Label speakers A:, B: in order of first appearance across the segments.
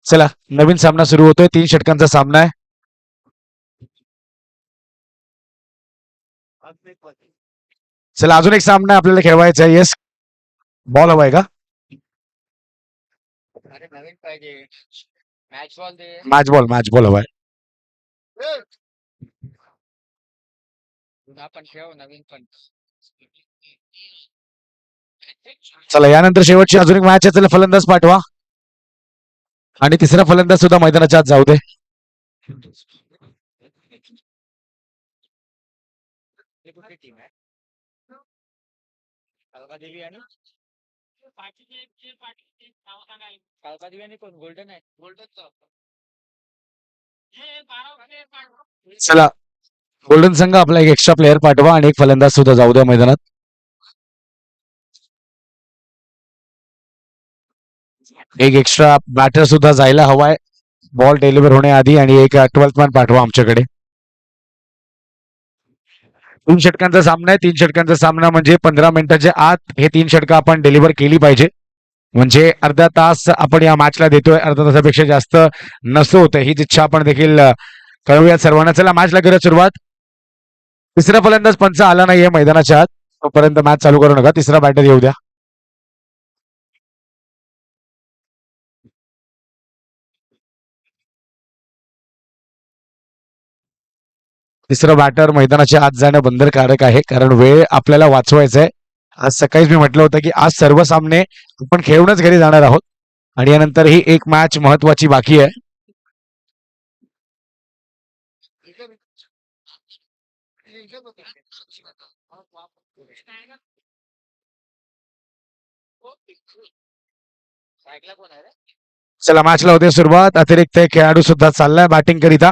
A: चला नवीन सामना सुरू होतोय. 3 षटकांचा सामना आहे. चला अजून एक सामना आपल्याला खेळवायचा आहे. येस, बॉल हवाय का? मॅच बॉल हवाय. चला यानंतर शेवटची अजून एक मॅच आहे. चला फलंदाज पाठवा आणि तिसरा फलंदाज सुद्धा मैदानाच्या आत जाऊ दे. चला गोल्डन संघ आपला एक एक्स्ट्रा प्लेअर पाठवा आणि एक फलंदाज सुद्धा जाऊ द्या मैदानात. एक एक्स्ट्रा बॅटर सुद्धा जायला हवाय बॉल डिलिव्हर होण्याआधी आणि एक 12th मॅन पाठवा आमच्याकडे. 3 षटकांचा सामना आहे. 3 षटकांचा सामना म्हणजे 15 मिनिटाच्या आत हे 3 षटकं आपण डिलिव्हर केली पाहिजे. म्हणजे अर्धा तास आपण या मॅचला देतोय. अर्धा तासापेक्षा जास्त नसतो होतं. हीच इच्छा आपण देखील कळूयात सर्वांना. चला मॅचला करूया सुरुवात. तिसरा फलंदाज पंच आला नाहीये मैदानाच्या आत, तोपर्यंत मॅच चालू करू नका. तिसरा बॅटर येऊ द्या. तिसरं बॅटर मैदानाच्या आत जाणं बंधनकारक आहे, कारण वेळ आपल्याला वाचवायचा आहे. आज सकाळीच मी म्हटलं होतं की आज सर्व सामने आपण खेळूनच घरी जाणार आहोत आणि यानंतर ही एक मॅच महत्वाची बाकी आहे. चला मॅचला होते सुरुवात. अतिरिक्त एक खेळाडू सुद्धा चाललाय बॅटिंग करिता.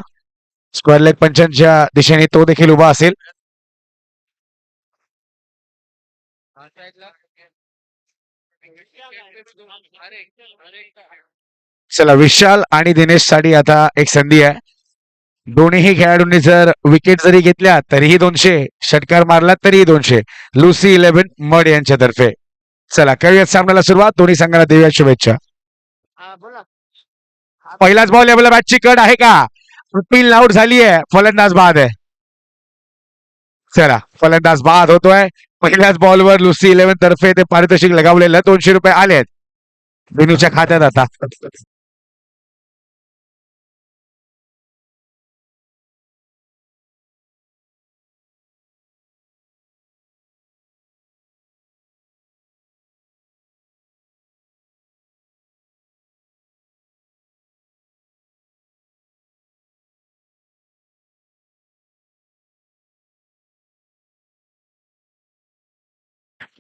A: स्क्वेअर लेग पंचांच्या दिशेने तो देखील उभा असेल. चला विशाल आणि दिनेश साठी आता एक संधी आहे. दोन्ही खेळाडूंनी जर विकेट जरी घेतल्या तरीही 200, षटकार मारला तरीही 200. लुसी 11 मड यांच्यातर्फे. चला करूयात सामन्याला सुरुवात. दोन्ही संघाला देऊया शुभेच्छा. पहिलाच बॉल या बॅटची कट आहे का? पिल आउट झाली आहे. फलंदाज बाद आहे. चला फलंदाज बाद होतोय. पहिल्याच बॉलवर लुसी 11 तर्फे ते पारितोषिक लगावलेलं 200 रुपये आलेत बिनूच्या खात्यात आता.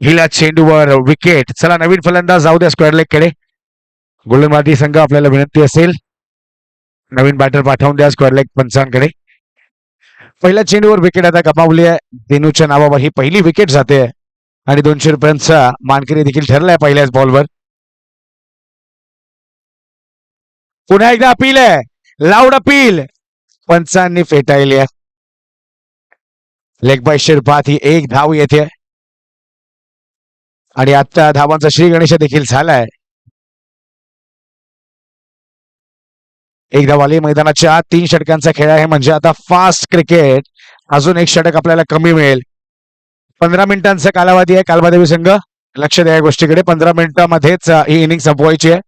A: हिला चेंडूवर विकेट. चला नवीन फलंदाज जाऊ द्या स्क्वेअर लेग कडे. गोल्डन मार्टी संघ आपल्याला विनंती असेल नवीन बॅटर पाठवून द्या स्क्वेअर लेग पंचांकडे. पहिल्या चेंडूवर विकेट आता गमावली आहे. दिनूच्या नावावर ही पहिली विकेट जाते आणि 200 रुपयांचा मानकरी देखील ठरलाय पहिल्याच बॉलवर. पुन्हा एकदा अपील आहे. लाऊड अपील पंचांनी फेटाळली आहे. लेग बाय शिरपात ही एक धाव येते आणि आता धावांचा श्री गणेश देखील झालाय. एक धाव आली मैदानाच्या 3 षटकांचा खेळ आहे म्हणजे आता फास्ट क्रिकेट. अजून एक षटक आपल्याला कमी मिळेल. 15 मिनिटांचा कालावधी आहे. कालबादेवी संघ लक्ष द्या या गोष्टीकडे. 15 मिनिटांमध्येच ही इनिंग संपवायची आहे.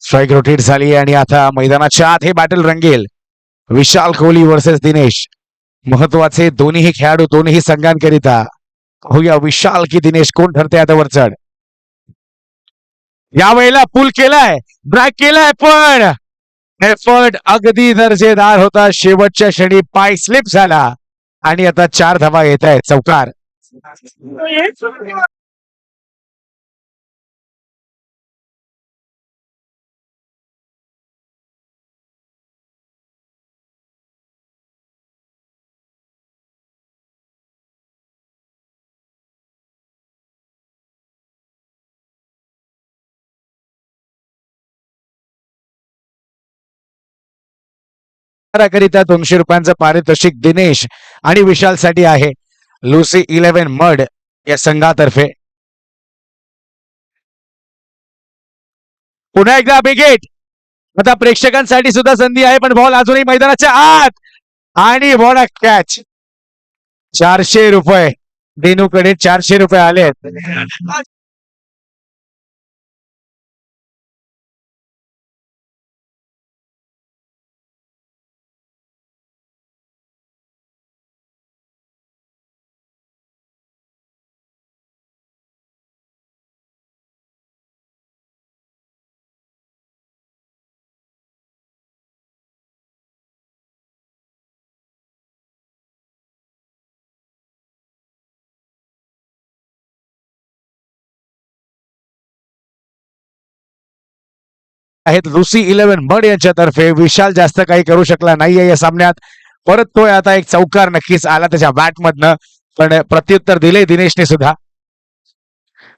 A: स्ट्राईक रोटेट झाली आणि आता मैदानाच्या आत हे बॅटल रंगेल. विशाल कोहली वर्सेस दिनेश. महत्वाचे दोन्ही खेळाडू दोन्ही संघांकरिता. पाहूया विशाल की दिनेश कोण ठरते आता वरचढ. यावेळेला पुल केलाय, ब्रॅक केलाय, पण एफर्ट अगदी दर्जेदार होता. शेवटच्या क्षणी पाय स्लिप झाला आणि आता 4 धावा येत आहेत. चौकार. करिता 200 रुपयांचं पारितोषिक दिनेश आणि विशाल साठी आहे लुसी 11 मड या संघातर्फे. पुन्हा एकदा बिगेट. आता प्रेक्षकांसाठी सुद्धा संधी आहे पण बॉल अजूनही मैदानाच्या आत आणि बॉल कॅच. 400 रुपये दिनूकडे 400 रुपये आले आहेत. आहेत लुसी 11 मड यांच्यातर्फे. विशाल जास्त काही करू शकला नाहीये या सामन्यात. परत तो आता एक चौकार नक्कीच आला त्याच्या बॅटमधनं पण प्रत्युत्तर दिले दिनेशने सुद्धा.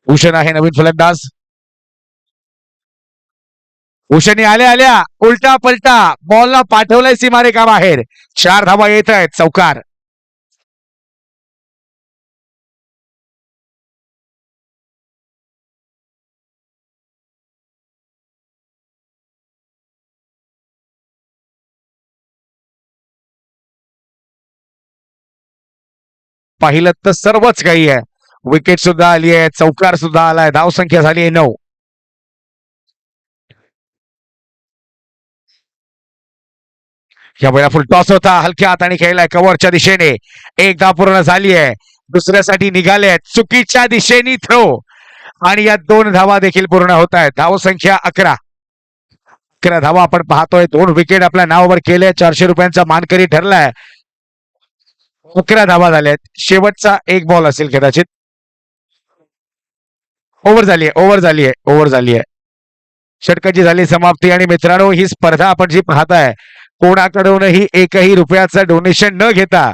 A: भूषण आहे नवीन फलंदाज. भूषणी आल्या आल्या उलटा पलटा बॉलला पाठवलंय सीमारेखा बाहेर. 4 धावा येत आहेत. चौकार. पाहिलं तर सर्वच काही आहे. विकेट सुद्धा आली आहे. चौकार सुद्धा आलाय. धावसंख्या झाली आहे 9. या वेळा फुल टॉस होता हलक्या हाताने खेळलाय कव्हरच्या दिशेने. एकदा पूर्ण झाली आहे. दुसऱ्यासाठी निघाले आहेत. चुकीच्या दिशेने थ्रो आणि या 2 धावा देखील पूर्ण होत आहेत. धावसंख्या 11. 11 धावा आपण पाहतोय. 2 विकेट आपल्या नावावर केले. 400 रुपयांचा मानकरी ठरलाय. 11 धावा झाल्यात. शेवटचा एक बॉल असेल कदाचित. ओव्हर झाली आहे. ओव्हर झाली आहे. ओव्हर झाली आहे. षटकाची झाली समाप्ती. आणि मित्रांनो ही स्पर्धा आपण जी पाहताय कोणाकडूनही एकही रुपयाचं डोनेशन न घेता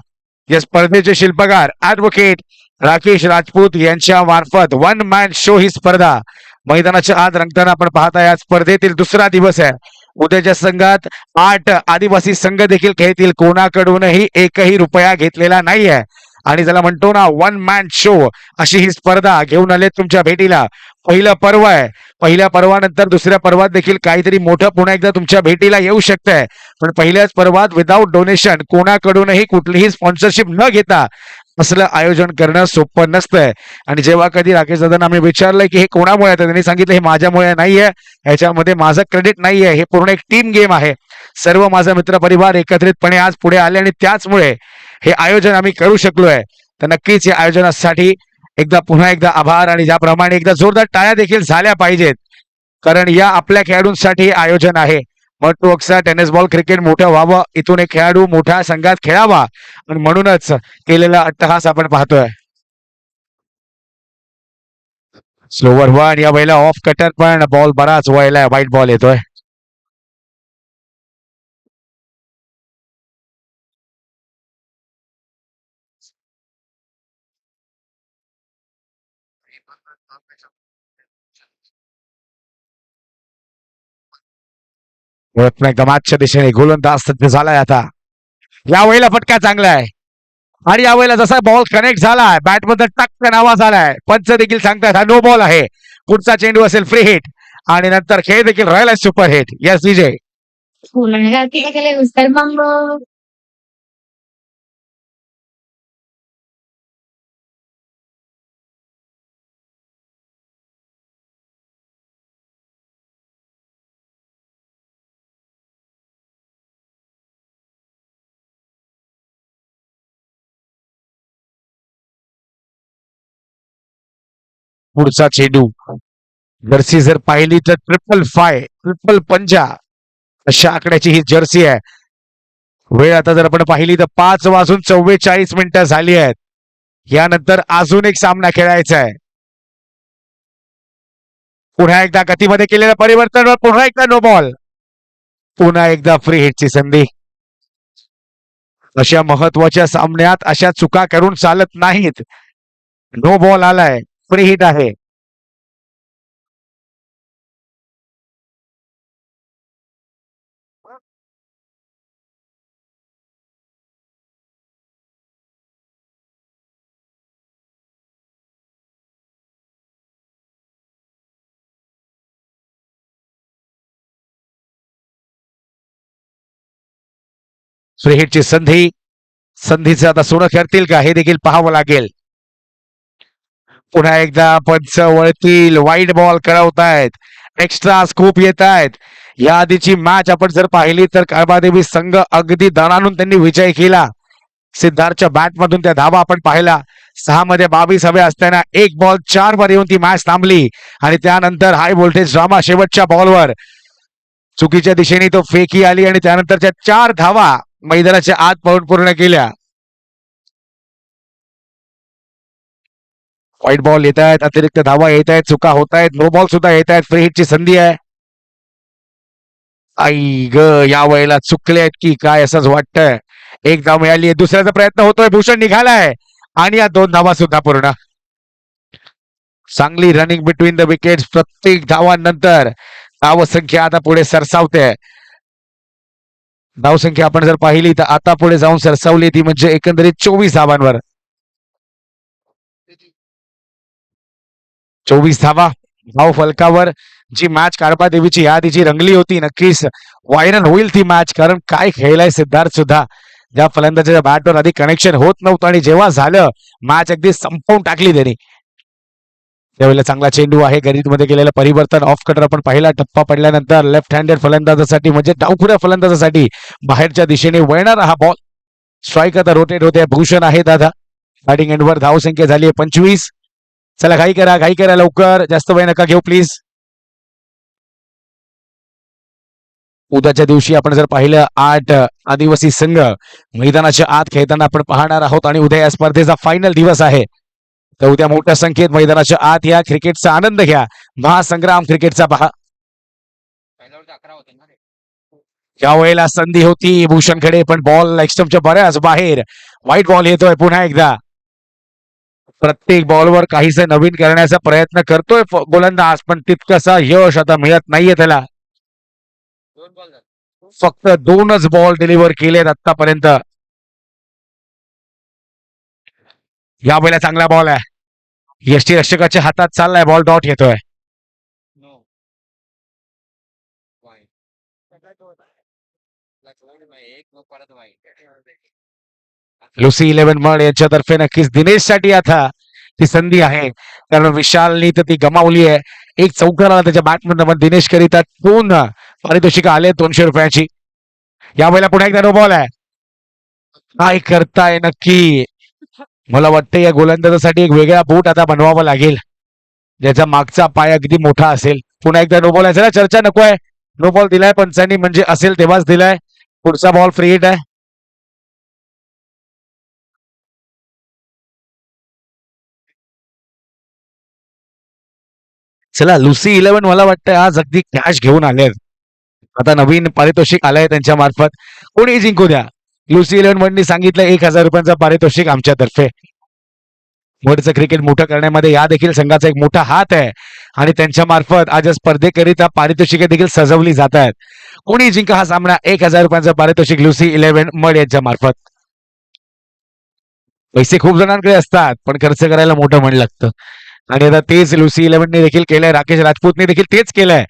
A: या स्पर्धेचे शिल्पकार ऍडव्होकेट राकेश राजपूत यांच्या मार्फत वन मॅन शो ही स्पर्धा मैदानाच्या आत रंगताना आपण पाहताय. या स्पर्धेतील दुसरा दिवस आहे. उद्याच्या संघात 8 आदिवासी संघ देखील खेळतील. कोणाकडूनही एकही रुपया घेतलेला नाहीये आणि ज्याला म्हणतो ना वन मॅन शो अशी ही स्पर्धा घेऊन आले तुमच्या भेटीला. पहिलं पर्व आहे. पहिल्या पर्वानंतर दुसऱ्या पर्वात देखील काहीतरी मोठं पुन्हा एकदा तुमच्या भेटीला येऊ शकतंय. पण पहिल्याच पर्वात विदाऊट डोनेशन कोणाकडूनही कुठलीही स्पॉन्सरशिप न घेता असलं आयोजन करणं सोपं नसतंय. आणि जेव्हा कधी राकेश दादांना आम्ही विचारलंय की हे कोणामुळे आहे त्यांनी सांगितलं हे माझ्यामुळे नाहीये. ह्याच्यामध्ये माझं क्रेडिट नाहीये. हे पूर्ण एक टीम गेम आहे. सर्व माझा मित्र परिवार एकत्रितपणे आज पुढे आले आणि त्याचमुळे हे आयोजन आम्ही करू शकलोय. तर नक्कीच या आयोजनासाठी पुन्हा एकदा आभार. आणि ज्याप्रमाणे एकदा जोरदार टाळ्या देखील झाल्या पाहिजेत कारण या आपल्या खेळाडूंसाठी आयोजन आहे. मग तो अक्सा टेनिस बॉल क्रिकेट मोठं व्हावं इथून एक खेळाडू मोठ्या संघात खेळावा आणि म्हणूनच केलेला अट्टहास आपण पाहतोय. स्लोवर वन या वेळेला ऑफ कटर पण बॉल बराच वळलाय. वाईट बॉल येतोय. गमातच्या दिशेने गोलंदाज सज्ज झालाय आता. या वेळेला फटका चांगला आहे आणि यावेळेला जसा बॉल कनेक्ट झालाय बॅटमध्ये टक्कन आवाज आलाय. पंच देखील सांगतात हा नो बॉल आहे. पुढचा चेंडू असेल फ्री हिट आणि नंतर खेळ देखील राहिला सुपर हिट. यस विजय. पुढचा चेंडू. जर्सी जर पाहिली तर 555 ट्रिपल पंजा अशा आकड्याची ही जर्सी आहे. वेळ आता जर आपण पाहिली तर 5:44 झाली आहेत. यानंतर अजून एक सामना खेळायचा आहे. पुन्हा एकदा गतीमध्ये केलेलं परिवर्तन पुन्हा एकदा नो बॉल. पुन्हा एकदा फ्री हिटची संधी. अशा महत्वाच्या सामन्यात अशा चुका करून चालत नाहीत. नो बॉल आलाय. फ्री हिट आहे. फ्री हिटची संधी, संधीचं आता सोनं करतील का हे देखील पाहावं लागेल. पुन्हा एकदा पंच वळतील, वाईट बॉल कळवतायत, एक्स्ट्रा स्कोप येत आहेत. या आधीची मॅच आपण जर पाहिली तर काळबादेवी संघ अगदी दणानून त्यांनी विजय केला. सिद्धार्थच्या बॅटमधून त्या धावा आपण पाहिला. 6 मध्ये 22 हवे असताना 1 बॉल 4 वर येऊन ती मॅच थांबली आणि त्यानंतर हाय व्होल्टेज ड्रामा शेवटच्या बॉलवर चुकीच्या दिशेने तो फेकी आली आणि त्यानंतरच्या 4 धावा मैदानाच्या आत पाहून पूर्ण केल्या. व्हाईट बॉल येत आहेत, अतिरिक्त धावा येत आहेत, चुका होत आहेत, नो बॉल सुद्धा येत आहेत. फ्री हिटची संधी आहे. आई ग, या वेळेला चुकले आहेत की काय असंच वाटतंय. एक धाव मिळाली, दुसऱ्याचा प्रयत्न होतोय, भूषण निघालाय आणि या 2 धावा सुद्धा पूर्ण. चांगली रनिंग बिटवीन द विकेट्स. प्रत्येक धावांनंतर धावसंख्या आता पुढे सरसावते. धावसंख्या आपण जर पाहिली तर आता पुढे जाऊन सरसावली ती म्हणजे एकंदरीत 24 धावांवर. 24 धावा धाव फलकावर. जी मॅच काळबादेवीची या आधीची रंगली होती, नक्कीच व्हायरल होईल ती मॅच. कारण काय खेळलाय सिद्धार्थ सुद्धा. ज्या फलंदाजाच्या बॅटवर आधी कनेक्शन होत नव्हतं आणि जेव्हा झालं मॅच अगदी संपवून टाकली त्यांनी. त्यावेळेला चांगला चेंडू आहे, गणितमध्ये केलेलं परिवर्तन. ऑफ कटर आपण पहिला टप्पा पडल्यानंतर लेफ्ट हँडेड फलंदाजासाठी म्हणजे डावखुऱ्या फलंदाजासाठी बाहेरच्या दिशेने वळणारा हा बॉल. स्ट्राईक आता रोटेट होते. भूषण आहे दादा. बॅटिंग एंडवर धावसंख्या झाली आहे 25. चला घाई करा लवकर, जास्त वेळ नका घेऊ प्लीज. उद्याच्या दिवशी आपण जर पाहिलं 8 आदिवासी संघ मैदानाच्या आत खेळताना आपण पाहणार आहोत आणि उद्या या स्पर्धेचा फायनल दिवस आहे. तर उद्या मोठ्या संख्येत मैदानाच्या आत या क्रिकेटचा आनंद घ्या. महासंग्राम क्रिकेटचा पहा. या वेळेला संधी होती भूषणकडे पण बॉल लेगस्टम्पच्या बऱ्याच बाहेर. व्हाईट बॉल येतोय पुन्हा एकदा. प्रत्येक बॉलवर काहीसे नवीन करण्याचा प्रयत्न करतोय गोलंदाज पण तितकसा यश आता मिळत नाहीये त्याला. फक्त 2च बॉल डिलिव्हर केलेत आतापर्यंत. या वेळेला चांगला बॉल आहे. यष्टीरक्षकाच्या हातात चाललाय बॉल, डॉट येतोय. लुसी 11 मड यांच्यातर्फे नक्कीच दिनेशसाठी आता ती संधी आहे. कारण विशालनी तर ती गमावली आहे. एक चौकार आला त्याच्या बॅटमधून. दिनेश करिता 2 पारितोषिक आले 200 रुपयाची. यावेळेला पुन्हा एकदा नो बॉल आहे. काय करताय नक्की. मला वाटतं या गोलंदाजासाठी एक वेगळा बूट आता बनवावा लागेल, ज्याचा मागचा पाय अगदी मोठा असेल. पुन्हा एकदा नो बॉल आहे. चला चर्चा नको आहे. नो बॉल दिलाय पंचांनी, म्हणजे असेल तेव्हाच दिलाय. पुढचा बॉल फ्री हिट आहे. चला लुसी 11 मला वाटतं आज अगदी कॅश घेऊन आले. आता नवीन पारितोषिक आलंय त्यांच्या मार्फत. कोणी जिंकू द्या. लुसी 11 मडनी सांगितलं 1000 रुपयांचा पारितोषिक आमच्यातर्फे. वरचं क्रिकेट मोठं करण्यामध्ये या देखील संघाचा एक मोठा हात आहे आणि त्यांच्या मार्फत आज स्पर्धेकरिता पारितोषिके देखील सजवली जात आहेत. कोणी जिंका हा सामना 1000 रुपयांचा पारितोषिक लुसी 11 मड यांच्या मार्फत. पैसे खूप जणांकडे असतात पण खर्च करायला मोठं मन लागतं आणि आता तेच लुसी 11ने देखील केलंय. राकेश राजपूतने देखील तेच केलंय.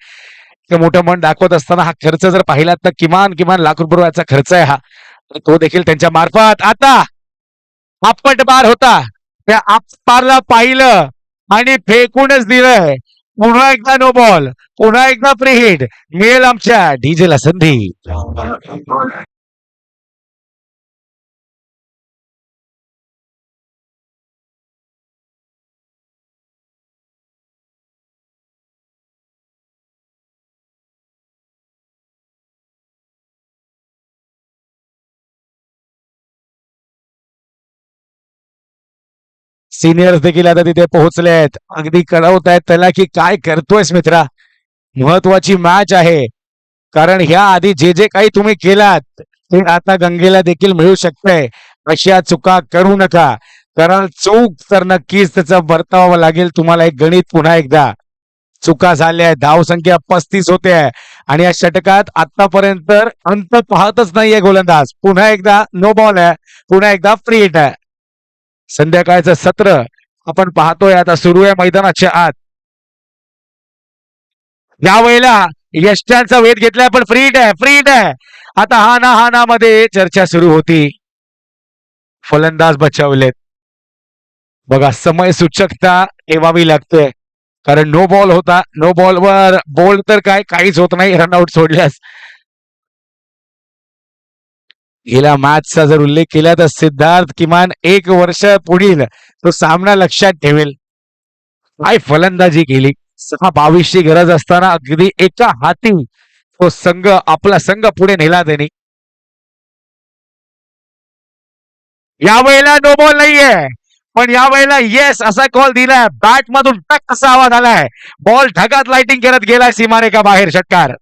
A: ते मोठं मन दाखवत असताना हा खर्च जर पाहिला तर किमान लाख रुपयाचा खर्च आहे हा. तो देखील त्यांच्या मार्फत. आता आपट बार होता, त्या आपपारला पाहिलं आणि फेकूनच दिलंय. पुन्हा एकदा नो बॉल, पुन्हा एकदा फ्री हिट. मिळेल आमच्या डीजेला संधी. सिनियर्स देखील आता तिथे पोहोचले आहेत. अगदी कळवत आहेत त्याला की काय करतोयस मित्रा. महत्वाची मॅच आहे. कारण ह्या आधी जे जे काही तुम्ही केलात ते आता गंगेला देखील मिळू शकतंय. अशा चुका करू नका. कारण चूक तर नक्कीच त्याचा वर्तावा लागेल तुम्हाला. एक गणित पुन्हा एकदा. चुका झाल्या. धावसंख्या 35 होते आणि या षटकात आतापर्यंत अंत पाहतच नाहीये गोलंदाज. पुन्हा एकदा नो बॉल आहे. पुन्हा एकदा फ्री हिट आहे. संध्याकाळचं सत्र आपण पाहतोय आता सुरू आहे मैदानाच्या आत. यावेळेला यष्ट्यांचा वेध घेतलाय पण फ्री हिट आहे. फ्री हिट आहे. आता हा ना मध्ये चर्चा सुरू होती. फलंदाज बचावलेत. बघा समय सूचकता ठेवावी लागते. कारण नो बॉल होता. नो बॉलवर बॉल तर काय काहीच होत नाही रनआउट सोडल्यास. गेल्या मॅचचा जर उल्लेख केला तर सिद्धार्थ किमान 1 वर्ष पुढील तो सामना लक्षात ठेवेल. काय फलंदाजी केली. 6-22 ची गरज असताना अगदी एका हाती तो संघ आपला संघ पुढे नेला त्यांनी. यावेळेला नो बॉल नाहीये. पण यावेळेला येस असा कॉल दिलाय. बॅट मधून टक असा आवाज आलाय. बॉल ढगात लाइटिंग करत गेलाय सीमारेखा बाहेर. षटकार.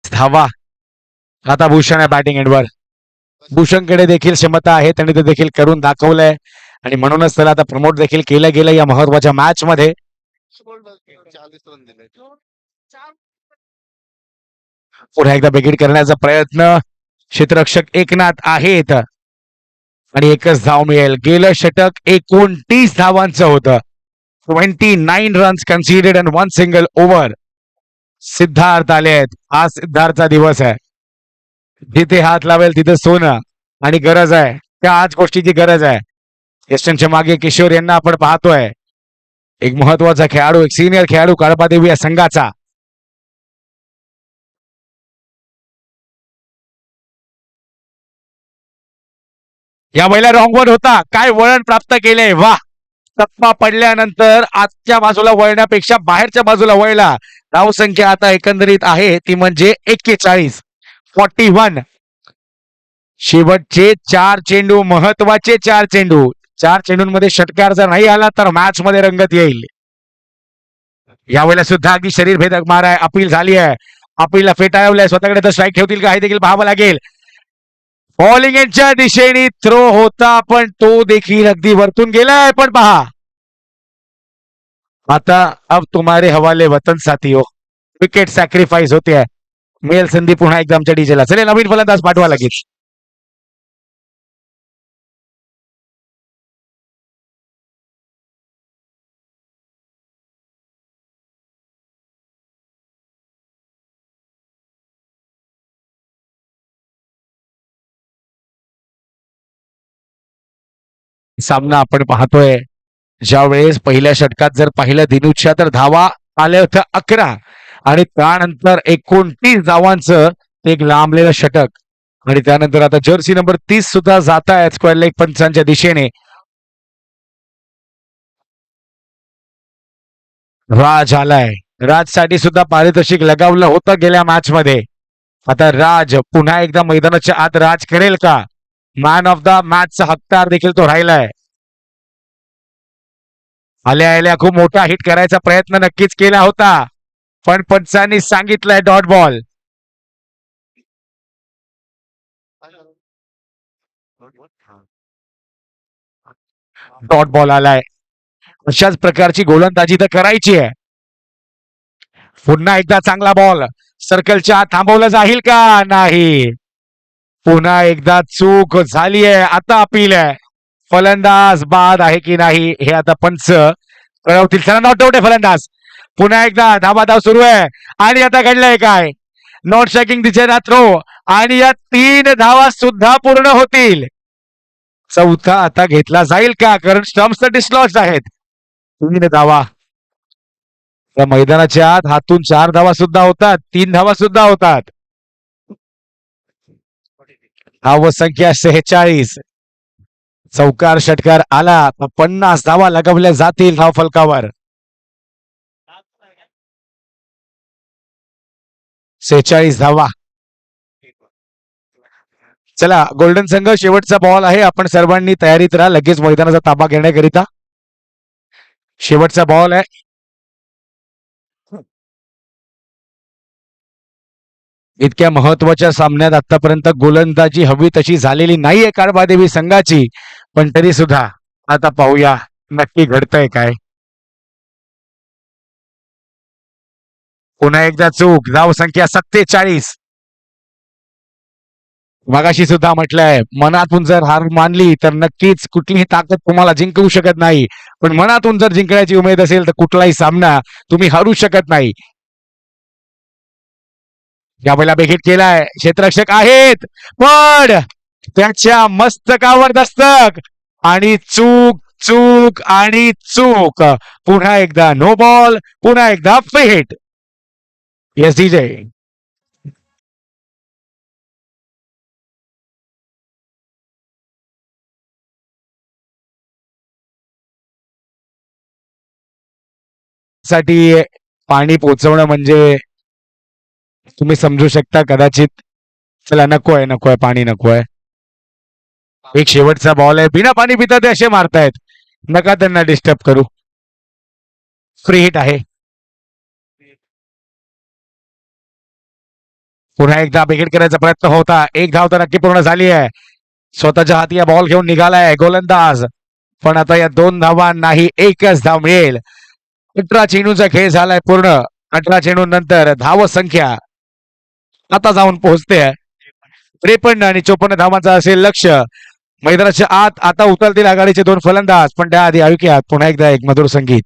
A: धावा. आता भूषण आहे बॅटिंग एंडवर. भूषणकडे देखील क्षमता आहे. त्याने ते देखील करून दाखवलंय. आणि म्हणूनच त्याला आता प्रमोट देखील केलं गेलं या महत्वाच्या मॅच मध्ये. पुन्हा एकदा बिगिट करण्याचा प्रयत्न. क्षेत्ररक्षक एकनाथ आहेत. आणि एकच धाव मिळेल. गेलं षटक 29 धावांचं होतं. 29 runs considered and 1 single over. Siddharth आले आहेत. आज सिद्धार्थचा दिवस आहे. जिथे हात लावेल तिथे सोनं. आणि गरज आहे त्या आज गोष्टीची गरज आहे. यशच्या मागे किशोर यांना आपण पाहतोय. एक महत्वाचा खेळाडू, एक सिनियर खेळाडू काळबादेवी या संघाचा. या वेळेला रॉंग वन होता. काय वळण प्राप्त केलंय. वाह. तप्पा पडल्यानंतर आजच्या बाजूला वळण्यापेक्षा बाहेरच्या बाजूला वळला. धावसंख्या आता एकंदरीत आहे ती म्हणजे 41. 41. शेवटचे 4 चेंडू महत्वाचे 4 चेंडू. 4 चेंडूंमध्ये षटकार जर नाही आला तर मॅच मध्ये रंगत येईल. यावेळेला सुद्धा अगदी शरीर भेदक मार आहे. अपील झाली आहे. अपीलला फेटाळवलंय. स्वतःकडे तर स्ट्राईक ठेवतील का हे देखील पाहावं लागेल. बॉलिंग यांच्या दिशेने थ्रो होता पण तो देखील अगदी वरतून गेलाय. पण पहा आता अब तुम्हारे हवाले वतन साथी हो. विकेट सॅक्रिफाईस होते आहे. मेल संधी पुन्हा एकदा आमच्या डीजेला. चले नवीन फलंदाज पाठवा लागेल. सामना आपण पाहतोय. ज्या वेळेस पहिल्या षटकात जर पाहिलं दिनूच्या तर धावा आल्या होत्या 11. आणि त्यानंतर 29 धावांचं एक लांबलेलं षटक. आणि त्यानंतर आता जर्सी नंबर 30 सुद्धा जात आहेत स्क्वेअर लेग पंचांच्या दिशेने. राज आलाय. राजसाठी सुद्धा पारितोषिक लगावलं होतं गेल्या मॅच मध्ये. आता राज पुन्हा एकदा मैदानाच्या आत राज करेल का. मॅन ऑफ द मॅचचा हकदार देखील तो राहिलाय. आल्या आल्या खूप मोठा हिट करायचा प्रयत्न नक्कीच केला होता. पण पंचांनी सांगितलंय डॉट बॉल. डॉट बॉल आलाय. अशाच प्रकारची गोलंदाजी तर करायची आहे. पुन्हा एकदा चांगला बॉल. सर्कलच्या आत थांबवलं जाईल का नाही. पुन्हा एकदा चूक झाली आहे. आता अपील आहे. फलंदाज बाद आहे की नाही हे आता पंच कळवतील. चला नॉट आउट आहे फलंदाज. पुन्हा एकदा धाबाधाव सुरू आहे. आणि आता घडलंय काय. नॉट स्ट्रायकिंग दिशेला थ्रो. आणि या 3 धावा सुद्धा पूर्ण होतील. चौथा आता घेतला जाईल का कारण स्टम्प्स तर डिस्लॉज आहेत. 3 धावा. या मैदानाच्या आत हातून 4 धावा सुद्धा होतात. 3 धावा सुद्धा होतात. धाव संख्या 46. चौकार षटकार आला तर 50 धावा लगावल्या जातील धाव फलकावर. 46 धावा. चला गोल्डन संघ शेवटचा बॉल आहे. आपण सर्वांनी तयारीत राहा लगेच मैदानाचा ताबा घेण्याकरिता. शेवटचा बॉल आहे. इतक्या महत्वाच्या सामन्यात आतापर्यंत गोलंदाजी हवी तशी झालेली नाहीये काळबादेवी संघाची, पण तरी सुद्धा आता पाहूया नक्की घडतंय काय. पुन्हा एकदा चूक. धाव संख्या 47. मगाशी सुद्धा म्हटलंय मनातून जर हार मानली तर नक्कीच कुठलीही ताकद तुम्हाला जिंकवू शकत नाही, पण मनातून जर जिंकण्याची उमेद असेल तर कुठलाही सामना तुम्ही हरू शकत नाही. यावेळेला बेखित केलाय. क्षेत्ररक्षक आहेत पण त्याच्या मस्तकावर दस्तक आणि चूक चूक आणि चूक. पुन्हा एकदा नो बॉल. पुन्हा एकदा फ्री हिट. Yes DJ. साठी पाणी पोचवणं म्हणजे तुम्ही समजू शकता कदाचित. चला नकोय नकोय पाणी नकोय. एक शेवटचा बॉल आहे. बिना पाणी पिता ते असे मारतायत. नका त्यांना डिस्टर्ब करू. फ्री हिट आहे. पुन्हा एकदा बिघेड करायचा प्रयत्न होता. एक धाव तर नक्की पूर्ण झाली आहे. स्वतःच्या हाती या बॉल घेऊन निघालाय गोलंदाज, पण आता या 2 धावा नाही, एकच धाव मिळेल. 18 चेंडूचा खेळ झालाय पूर्ण. 18 चेंडू नंतर धाव संख्या आता जाऊन पोहोचते 53 आणि 54 धावांचा असेल लक्ष. मैदानाच्या आत आता उतरतील आघाडीचे 2 फलंदाज, पण त्याआधी ऐकूयात पुन्हा एकदा एक मधुर संगीत.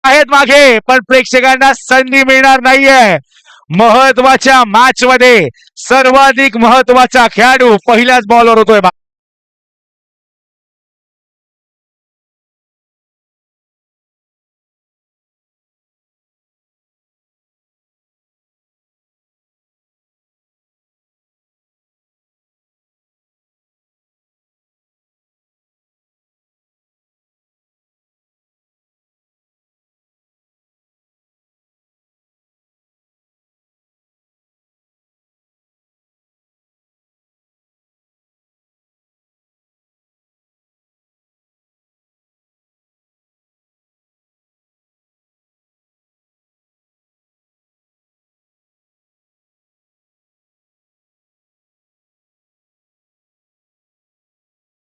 A: आहेत मागे, पण प्रेक्षकांना संधी मिळणार नाहीये. महत्वाच्या मॅच मध्ये सर्वाधिक महत्वाचा खेळाडू पहिल्याच बॉलवर होतोय.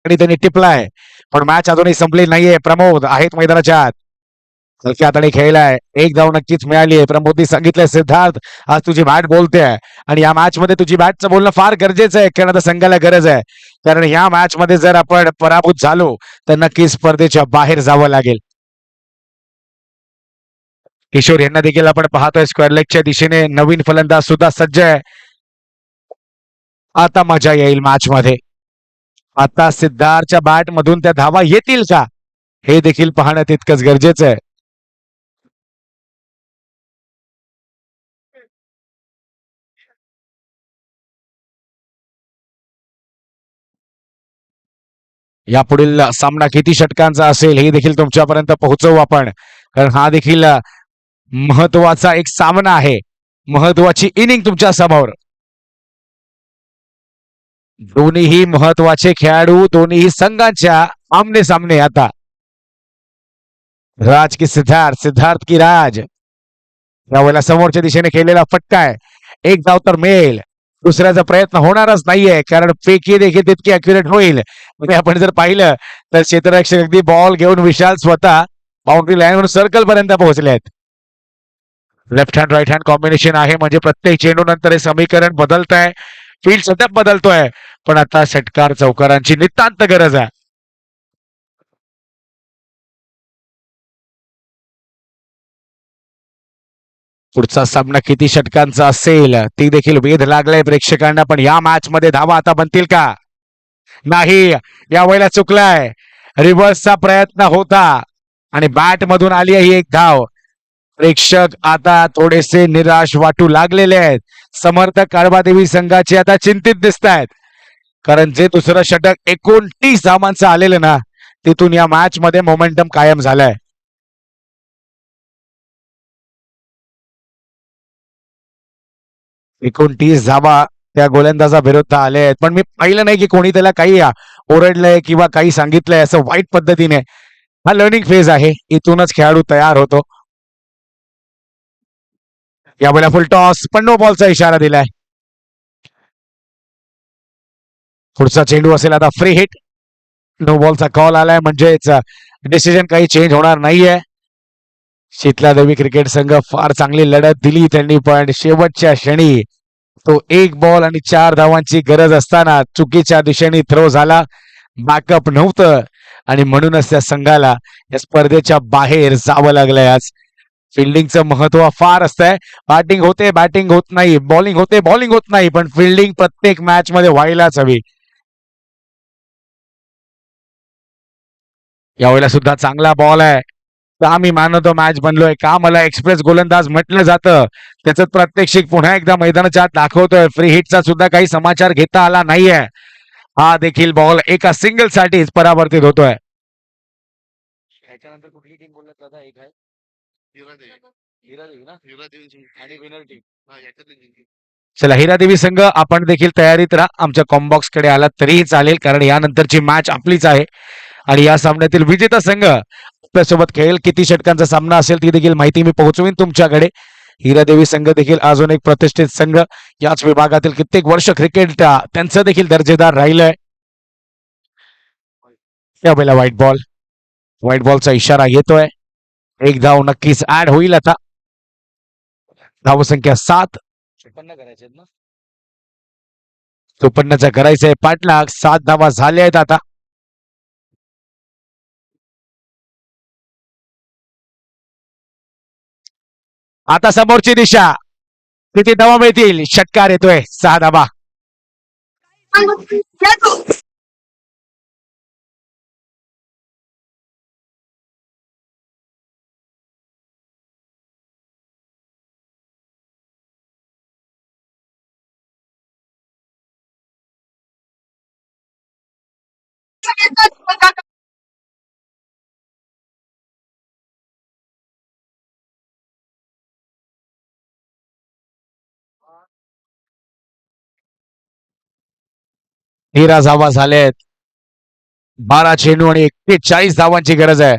A: आणि त्यांनी टिपलाय, पण मॅच अजूनही संपली नाहीये. प्रमोद आहेत मैदानाच्या आत, हलक्या हाताने खेळलाय. एक धाव नक्कीच मिळाली आहे. प्रमोदनी सांगितलंय, सिद्धार्थ आज तुझी बॅट बोलते आणि या मॅच मध्ये तुझी बॅटचं बोलणं फार गरजेचं आहे, कारण आता संघाला गरज आहे. कारण या मॅच मध्ये जर आपण पराभूत झालो तर नक्कीच स्पर्धेच्या बाहेर जावं लागेल. किशोर यांना देखील आपण पाहतोय स्क्वेअर लेगच्या दिशेने नवीन फलंदाज सुद्धा सज्ज आहे. आता मजा येईल मॅच मध्ये. आता सिद्धार्थच्या बॅट मधून त्या धावा येतील का, हे देखील पाहणं तितकंच गरजेचं आहे. यापुढील सामना किती षटकांचा असेल हे देखील तुमच्यापर्यंत पोहोचवू आपण, कारण हा देखील महत्वाचा एक सामना आहे. महत्वाची इनिंग तुमच्या समोर. दोन्हीही महत्वाचे खेळाडू दोन्हीही संघांच्या आमने सामने. आता राज की सिद्धार्थ, सिद्धार्थ की राज. यावेळेला समोरच्या दिशेने खेळलेला फटका आहे. एक धाव तर मिळेल, दुसऱ्याचा प्रयत्न होणारच नाहीये, कारण फेकी देखील तितकी अॅक्युरेट होईल. म्हणजे आपण जर पाहिलं तर क्षेत्ररक्षक अगदी बॉल घेऊन विशाल स्वतः बाउंड्री लाईन सर्कल पर्यंत पोहोचले आहेत. Left hand right hand combination आहे, म्हणजे प्रत्येक चेंडू नंतर हे समीकरण बदलत आहे. फील्ड सतत बदलतोय, पण आता षटकार चौकारांची नितांत गरज आहे. पुढचा सामना किती षटकांचा असेल ती देखील वेध लागलाय प्रेक्षकांना, पण या मॅच मध्ये धावा आता बनतील का? नाही, यावेळेला चुकलाय. रिव्हर्सचा प्रयत्न होता आणि बॅट मधून आली ही एक धाव. प्रेक्षक आता थोडेसे निराश वाटू लागलेले आहेत. समर्थक काळबादेवी संघाचे आता चिंतित दिसत आहेत, कारण जे दुसरं षटक 29 धावांचं आलेलं ना, तिथून या मॅच मध्ये मोमेंटम कायम झालाय. 29 धावा त्या गोलंदाजा विरुद्ध आले आहेत, पण मी पाहिलं नाही की कोणी त्याला काही ओरडलंय किंवा काही सांगितलंय असं वाईट पद्धतीने. हा लर्निंग फेज आहे, इथूनच खेळाडू तयार होतो. यावेळेला फुल टॉस, पण नो बॉलचा इशारा दिलाय. पुढचा चेंडू असेल आता फ्री हिट. नो बॉलचा कॉल आलाय, म्हणजेच डिसिजन काही चेंज होणार नाहीये. शीतला देवी क्रिकेट संघ फार चांगली लढत दिली त्यांनी, पण शेवटच्या क्षणी तो एक बॉल आणि 4 धावांची गरज असताना चुकीच्या दिशेने थ्रो झाला. बॅकअप नव्हतं आणि म्हणूनच त्या संघाला या स्पर्धेच्या बाहेर जावं लागलंय. आज फिल्डिंगचं महत्व फार असतंय. बॅटिंग होत नाही, बॉलिंग होत नाही, पण फिल्डिंग प्रत्येक मॅच मध्ये व्हायलाच हवी. यावेळेला सुद्धा चांगला बॉल आहे. का मी मॅन ऑफ द मॅच बनलोय, का मला एक्सप्रेस गोलंदाज म्हटलं जातं, त्याचं प्रात्यक्षिक पुन्हा एकदा मैदानाच्या आत दाखवतोय. फ्री हिटचा सुद्धा काही समाचार घेता आला नाहीये. हा देखील बॉल एका सिंगल साठीच परावर्तित होतोय. ह्याच्यानंतर कुठली टीम बोलत दादा? एक आहे हिरादेवी ना, आणि विनर टीम. चला, हिरादेवी संघ आपण देखील तयारीत राहा. आमच्या कॉम्बॉक्स कडे आला तरीही चालेल, कारण यानंतरची मॅच आपलीच आहे आणि या सामन्यातील विजेता संघ आपल्यासोबत खेळेल. किती षटकांचा सामना असेल ती देखील माहिती मी पोहोचवीन तुमच्याकडे. हिरादेवी संघ देखील अजून एक प्रतिष्ठित संघ, याच विभागातील कित्येक वर्ष क्रिकेट त्यांचं देखील दर्जेदार राहिलंय. त्यावेळेला व्हाईट बॉलचा इशारा येतोय. एक धाव नक्कीच ऍड होईल. आता धावसंख्या 7. 56 करायचे ना, 54चा करायचंय पाठलाग. 7 धावा झाल्या आहेत आता. आता समोरची दिशा किती धावा मिळतील षटकार येतोय 6 धावा. तेरा धावा झालेत. 12 चेंडू आणि 41 धावांची गरज आहे.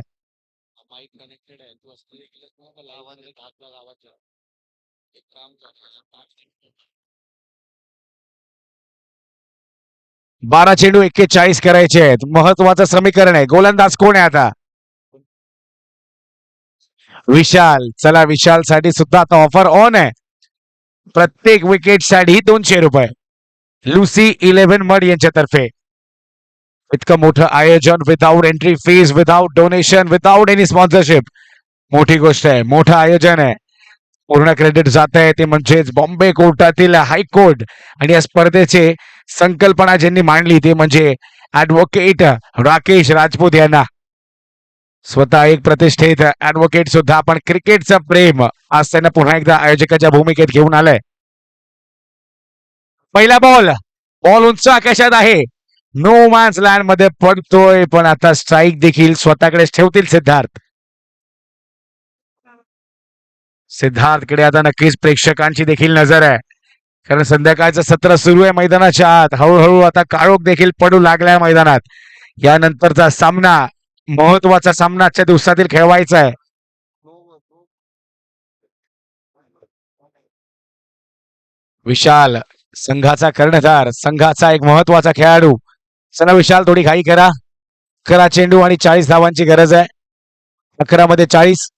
A: 12 चेंडू 41 करायचे आहेत. महत्वाचं समीकरण आहे. गोलंदाज कोण आहे आता? विशाल. चला विशाल साठी सुद्धा आता ऑफर ऑन आहे. प्रत्येक विकेट साठी 200 रुपये. लुसी 11 मड यांच्यातर्फे इतकं मोठं आयोजन without entry fees, without donation, without any sponsorship. मोठी गोष्ट आहे. मोठं आयोजन आहे. पूर्ण क्रेडिट जात आहे ते म्हणजेच बॉम्बे कोर्टातील हायकोर्ट आणि या स्पर्धेचे संकल्पना ज्यांनी मांडली ते म्हणजे ऍडव्होकेट राकेश राजपूत यांना. स्वतः एक प्रतिष्ठित ऍडव्होकेट सुद्धा आपण क्रिकेटचं प्रेम आज त्यांना पुन्हा एकदा आयोजकाच्या भूमिकेत घेऊन आलंय. पहिला बॉल उंच आकाशात आहे. नो मॅन्स लँड मध्ये पडतोय पण आता स्ट्राईक देखील स्वतःकडेच ठेवतील सिद्धार्थ. सिद्धार्थकडे आता नक्कीच प्रेक्षकांची देखील नजर आहे. कारण संध्याकाळचं सत्र सुरू आहे मैदानाच्या आत. हळूहळू आता काळोख देखील पडू लागलाय मैदानात. यानंतरचा सामना महत्वाचा सामना आजच्या दिवसातील खेळवायचा आहे. विशाल संघाचा कर्णधार, संघाचा एक महत्वाचा खेळाडू. चला विशाल थोडी घाई करा. 11 चेंडू आणि 40 धावांची गरज आहे. 11 मध्ये 40.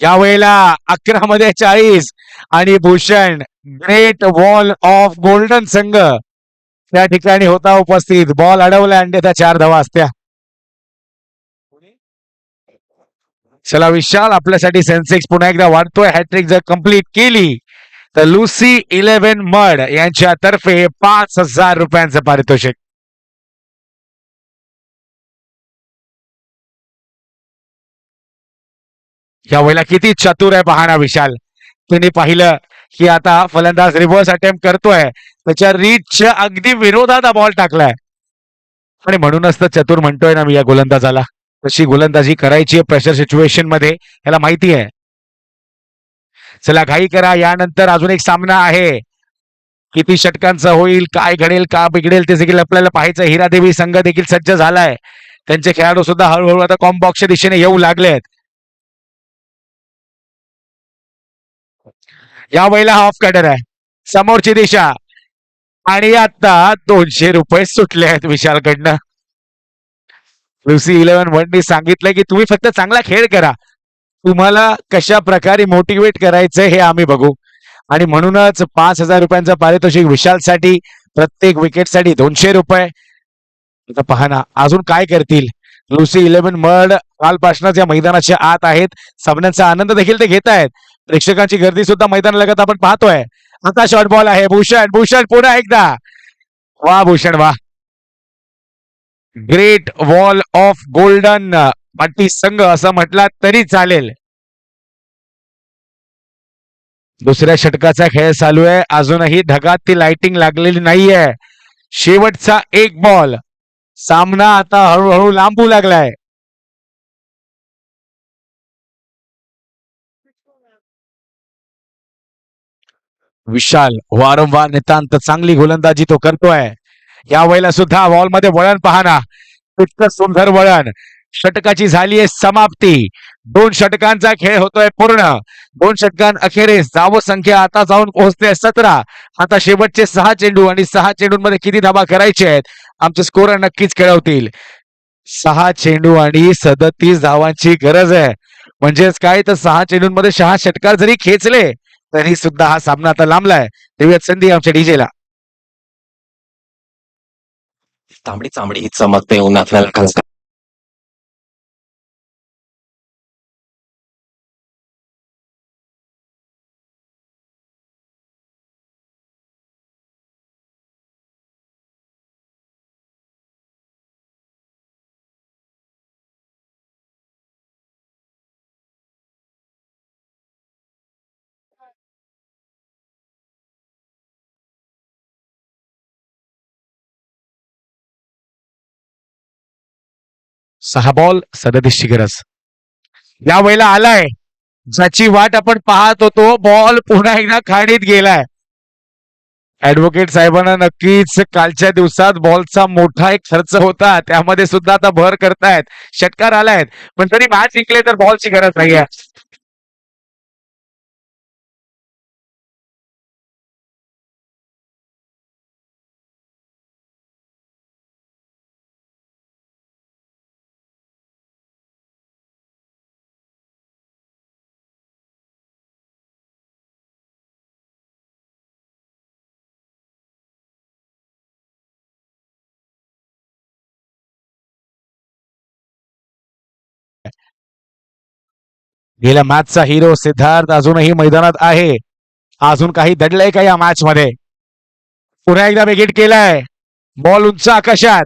A: यावेळेला 11 मध्ये 40 आणि Bhushan great wall of golden संघ त्या ठिकाणी होता उपस्थित. बॉल अडवला आणि त्या 4 धावा असत्या. चला विशाल आपल्यासाठी सेन्सेक्स पुन्हा एकदा वाढतोय. हॅट्रिक जर कंप्लीट केली तर लुसी 11 मड यांच्यातर्फे 5,000 रुपयांचं पारितोषिक. यावेळेला किती चतुर आहे पाहणा विशाल. तुम्ही पाहिलं की आता फलंदाज रिव्हर्स अटेम्प्ट करतोय. त्याच्या रीचच्या अगदी विरोधात हा बॉल टाकलाय आणि म्हणूनच तर चतुर म्हणतोय ना मी या गोलंदाजाला. कशी गोलंदाजी करायची प्रेशर सिच्युएशन मध्ये याला माहिती आहे. चला घाई करा. यानंतर अजून एक सामना आहे. किती षटकांचा होईल, काय घडेल, का बिघडेल ते देखील आपल्याला पाहायचं. हिरादेवी संघ देखील सज्ज झालाय. त्यांचे खेळाडू सुद्धा हळूहळू आता कॉम्बॉक्सच्या दिशेने येऊ लागलेत. या वेळेला हाफ कटर आहे. समोरची दिशा आणि आता 200 रुपये सुटले आहेत विशालकडनं. लुसी 11 वननी सांगितलं की तुम्ही फक्त चांगला खेळ करा. तुम्हाला कशा प्रकारे मोटिवेट करायचं हे आम्ही बघू. आणि म्हणूनच 5,000 रुपयांचं पारितोषिक विशालसाठी. प्रत्येक विकेटसाठी 200 रुपये. आता पहा ना अजून काय करतील. लुसी 11 मड कालपासूनच या मैदानाच्या आत आहेत. सामन्यांचा आनंद देखील ते घेत आहेत. प्रेक्षकांची गर्दी सुद्धा मैदान लगत आपण पाहतोय. आता शॉर्ट बॉल आहे. भूषण पुन्हा एकदा. वा भूषण वा. ग्रेट वॉल ऑफ गोल्डन पाटी संघ असं म्हटला तरी चालेल. दुसऱ्या षटकाचा खेळ चालू आहे. अजूनही ढगात ती लाइटिंग लागलेली नाहीये. शेवटचा एक बॉल. सामना आता हळूहळू लांबू लागलाय. विशाल वारंवार नितांत चांगली गोलंदाजी तो करतोय. या वेळेला सुद्धा बॉल मध्ये वळण पाहना. इतकं सुंदर वळण. षटकाची झालीये समाप्ती. 2 षटकांचा खेळ होतोय पूर्ण. 2 षटकां अखेरीस धाव संख्या आता जाऊन पोहोचते 17. आता शेवटचे 6 चेंडू आणि 6 चेंडूंमध्ये किती धावा करायचे आहेत आमचे स्कोर नक्कीच कळवतील. 6 चेंडू आणि 37 धावांची गरज आहे. म्हणजेच काय तर 6 चेंडूंमध्ये 6 षटकार जरी खेचले तरी सुद्धा हा सामना आता लांबलाय. देऊयात संधी आमच्या डीजेला.
B: तांबडी चांबडी चमकते उन्हात
A: 6 बॉल 37 ची गरज या वेळेला आलाय ज्याची वाट आपण पाहत होतो बॉल पुन्हा एकदा खाणीत गेलाय ऍडव्होकेट साहेबांना नक्कीच कालच्या दिवसात बॉलचा मोठा एक खर्च होता त्यामध्ये सुद्धा आता भर करतायत षटकार आलायत पण तरी मॅच जिंकले तर बॉलची गरज नाहीये गेल्या मॅचचा हिरो सिद्धार्थ अजूनही मैदानात आहे अजून काही दडलंय का या मॅच मध्ये पुन्हा एकदा विकेट केलाय बॉल उंच आकाशात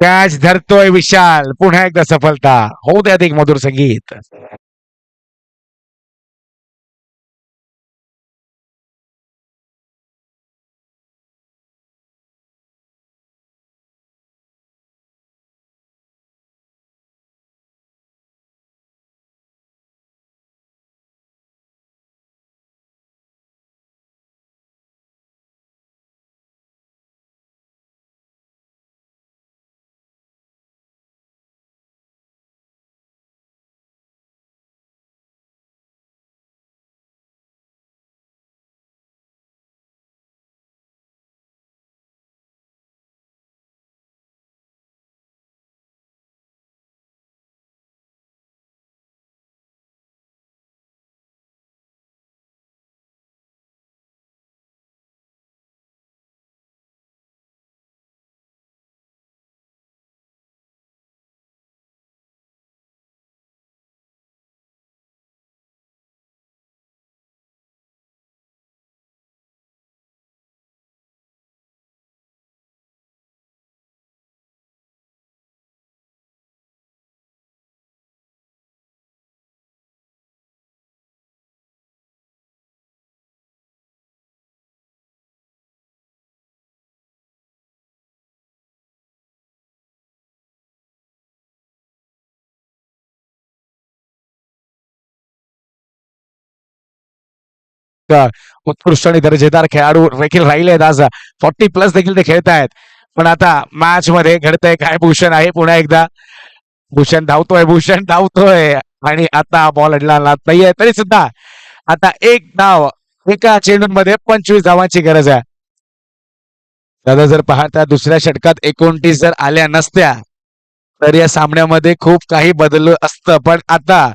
A: कॅच धरतोय विशाल पुन्हा एकदा सफलता होऊ द्यात एक मधुर संगीत उत्कृष्ट आणि दर्जेदार खेळाडू देखील राहिले आहेत आज 40+ देखील ते खेळत आहेत पण आता मॅच मध्ये घडतंय काय भूषण आहे पुन्हा एकदा भूषण धावतोय आणि आता बॉल अडला नाहीये तरी सुद्धा आता एक धाव एका चेंडूमध्ये 25 धावांची गरज आहे दादा जर पाहता दुसऱ्या षटकात 29 जर आल्या नसत्या तर या सामन्यामध्ये खूप काही बदललं असतं पण आता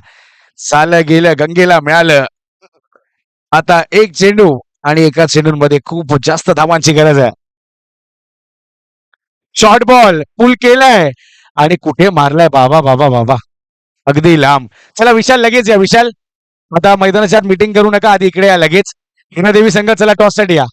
A: सालं गेलं गंगेला मिळालं आता एक चेंडू आणि एका चेंडूमध्ये खूप जास्त धावांची गरज आहे शॉर्ट बॉल पुल केलाय आणि कुठे मारलाय बाबा बाबा बाबा अगदी लांब चला विशाल लगेच या विशाल आता मैदानाच्या आत मीटिंग करू नका आधी इकडे या लगेच हिना देवी संघ चला टॉस साठी या